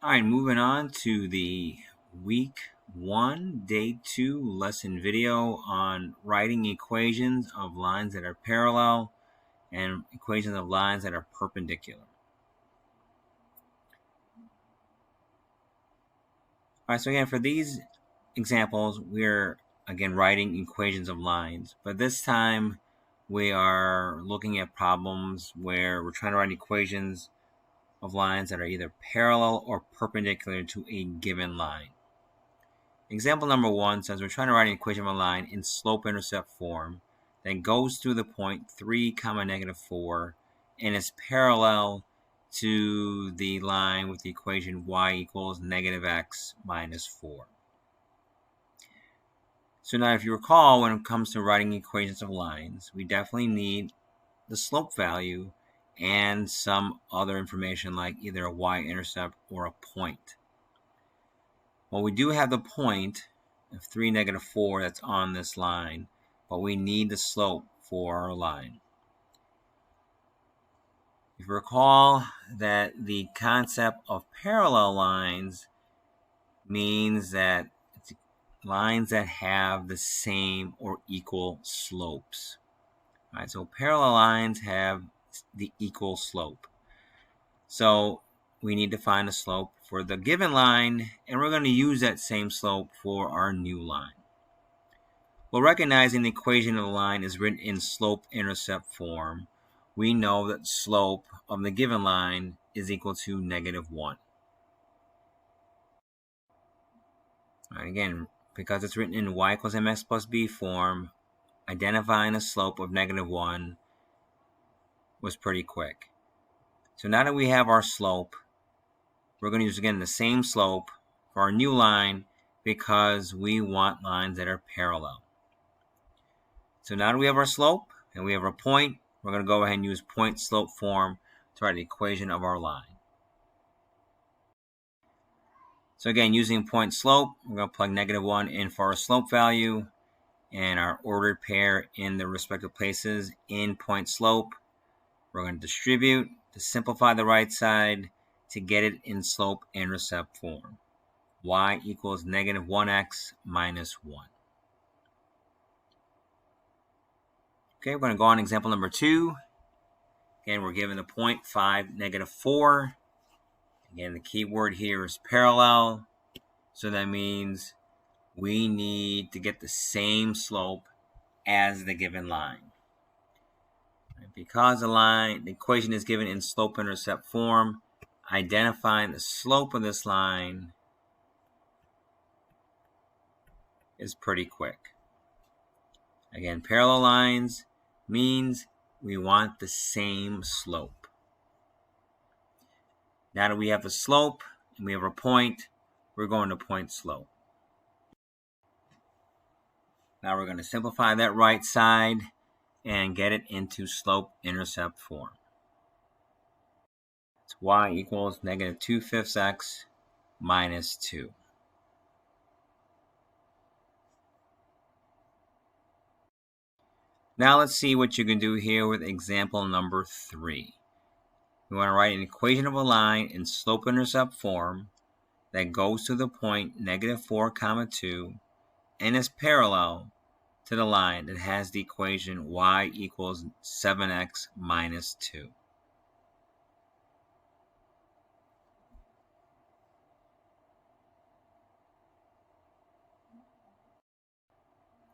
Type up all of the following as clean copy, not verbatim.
All right, moving on to the week 1, day 2 lesson video on writing equations of lines that are parallel and equations of lines that are perpendicular. All right, so again, for these examples, we're again writing equations of lines, but this time we are looking at problems where we're trying to write equations of lines that are either parallel or perpendicular to a given line. Example number 1 says we're trying to write an equation of a line in slope-intercept form that goes through the point 3, -4 and is parallel to the line with the equation y equals -x minus 4. So now if you recall, when it comes to writing equations of lines, we definitely need the slope value and some other information like either a y-intercept or a point. Well, we do have the point of 3, -4 that's on this line, but we need the slope for our line. If you recall that the concept of parallel lines means that it's lines that have the same or equal slopes. All right, so parallel lines have the equal slope. So we need to find a slope for the given line, and we're going to use that same slope for our new line. Well, recognizing the equation of the line is written in slope-intercept form, we know that the slope of the given line is equal to -1. All right, again, because it's written in y equals mx plus b form, identifying the slope of -1 was pretty quick. So now that we have our slope, we're going to use again the same slope for our new line because we want lines that are parallel. So now that we have our slope and we have our point, we're going to go ahead and use point-slope form to write the equation of our line. So again, using point-slope, we're going to plug -1 in for our slope value and our ordered pair in the respective places in point-slope. We're going to distribute to simplify the right side to get it in slope-intercept form. Y equals -1x minus 1. Okay, we're going to go on example number 2. Again, we're given the point 5, -4. Again, the key word here is parallel. So that means we need to get the same slope as the given line. Because the equation is given in slope-intercept form, identifying the slope of this line is pretty quick. Again, parallel lines means we want the same slope. Now that we have the slope and we have a point, we're going to point-slope. Now we're going to simplify that right side and get it into slope-intercept form. It's y equals -2/5 x minus 2. Now let's see what you can do here with example number 3. We want to write an equation of a line in slope-intercept form that goes to the point -4, 2 and is parallel to the line that has the equation y equals 7x minus 2.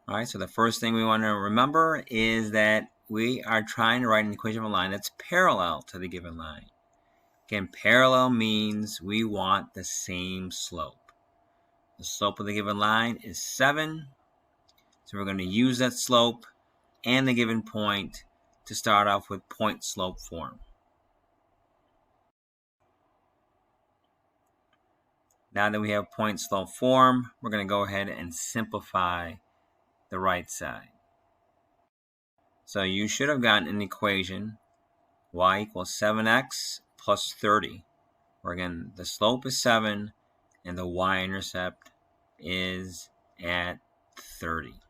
All right, so the first thing we want to remember is that we are trying to write an equation of a line that's parallel to the given line. Again, parallel means we want the same slope. The slope of the given line is 7. So we're going to use that slope and the given point to start off with point-slope form. Now that we have point-slope form, we're going to go ahead and simplify the right side. So you should have gotten an equation y equals 7x plus 30, where again the slope is 7 and the y-intercept is at 30.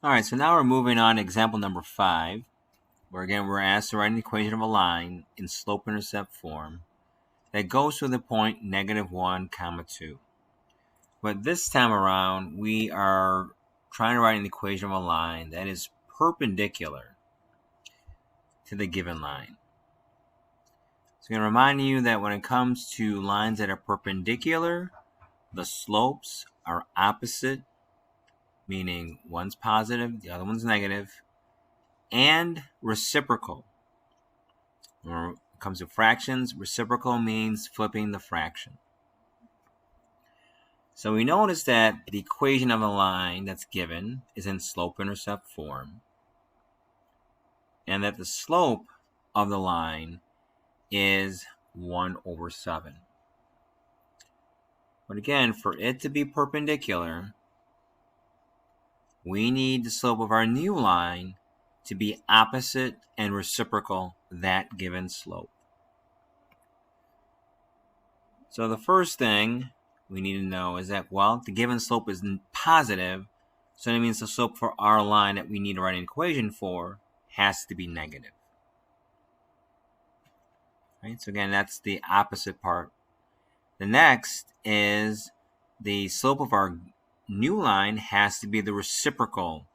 All right, so now we're moving on to example number 5. where again we're asked to write an equation of a line in slope-intercept form that goes to the point -1, 2. But this time around, we are trying to write an equation of a line that is perpendicular to the given line. So I'm going to remind you that when it comes to lines that are perpendicular, the slopes are opposite, meaning one's positive, the other one's negative, and reciprocal. When it comes to fractions, reciprocal means flipping the fraction. So we notice that the equation of a line that's given is in slope-intercept form, and that the slope of the line is 1/7. But again, for it to be perpendicular, we need the slope of our new line to be opposite and reciprocal that given slope. So the first thing we need to know is that, well, the given slope is positive, so that means the slope for our line that we need to write an equation for has to be negative. Right? So again, that's the opposite part. The next is the slope of our new line has to be the reciprocal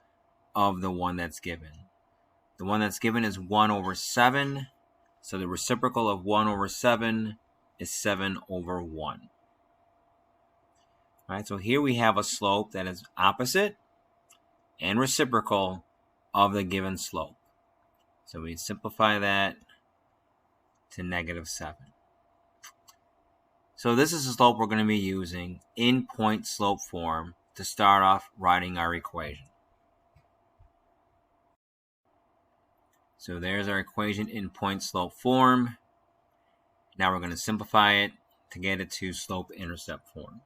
of the one that's given. The one that's given is 1/7, so the reciprocal of 1/7 is 7/1. All right, so here we have a slope that is opposite and reciprocal of the given slope. So we simplify that to -7. So this is the slope we're going to be using in point slope form to start off writing our equation. So there's our equation in point slope form. Now we're going to simplify it to get it to slope-intercept form.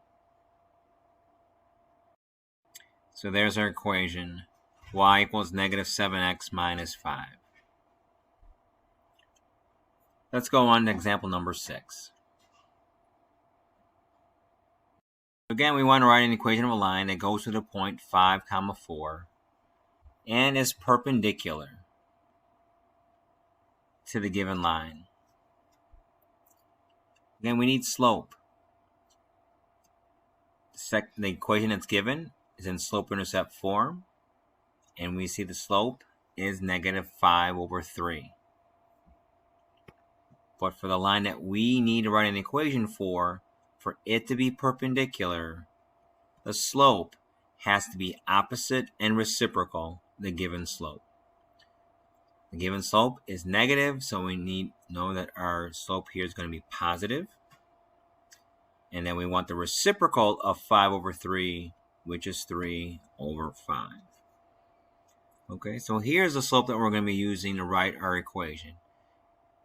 So there's our equation, y equals -7x minus 5. Let's go on to example number 6. Again, we want to write an equation of a line that goes to the point 5, 4 and is perpendicular to the given line. Again, we need slope. The equation that's given is in slope-intercept form, and we see the slope is -5/3. But for the line that we need to write an equation for it to be perpendicular, the slope has to be opposite and reciprocal the given slope. The given slope is negative, so we need to know that our slope here is going to be positive. And then we want the reciprocal of 5/3, which is 3/5. Okay, so here's the slope that we're going to be using to write our equation,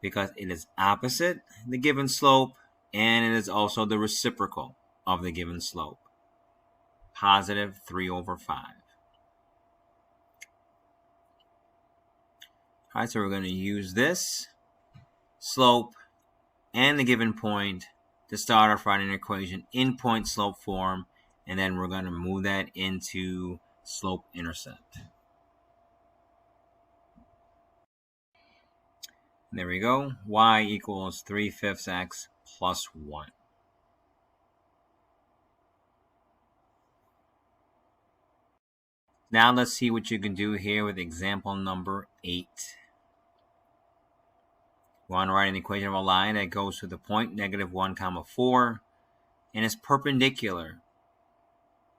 because it is opposite the given slope and it is also the reciprocal of the given slope, positive 3/5. All right, so we're going to use this slope and the given point to start off writing an equation in point slope form, and then we're going to move that into slope-intercept. There we go. Y equals 3/5 x plus 1. Now let's see what you can do here with example number 8. We want to write an equation of a line that goes to the point -1, 4 and is perpendicular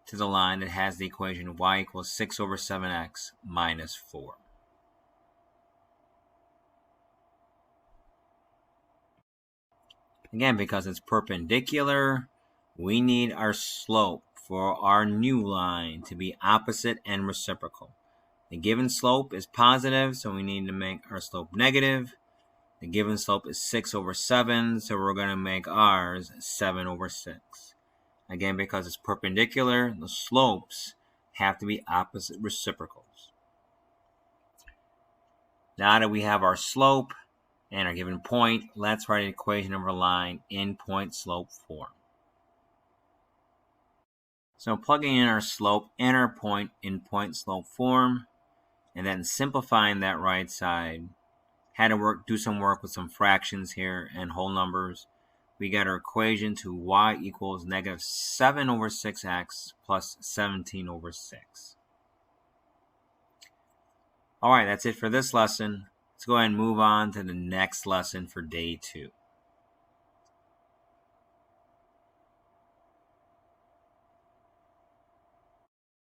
to the line that has the equation y equals 6/7x minus 4. Again, because it's perpendicular, we need our slope for our new line to be opposite and reciprocal. The given slope is positive, so we need to make our slope negative. The given slope is 6/7, so we're going to make ours 7/6. Again, because it's perpendicular, the slopes have to be opposite reciprocals. Now that we have our slope and our given point, let's write an equation of our line in point slope form. So plugging in our slope and our point in point slope form, And then simplifying that right side, had to do some work with some fractions here and whole numbers. We get our equation to y equals negative 7 over 6x plus 17 over 6. All right, that's it for this lesson. Let's go ahead and move on to the next lesson for day 2.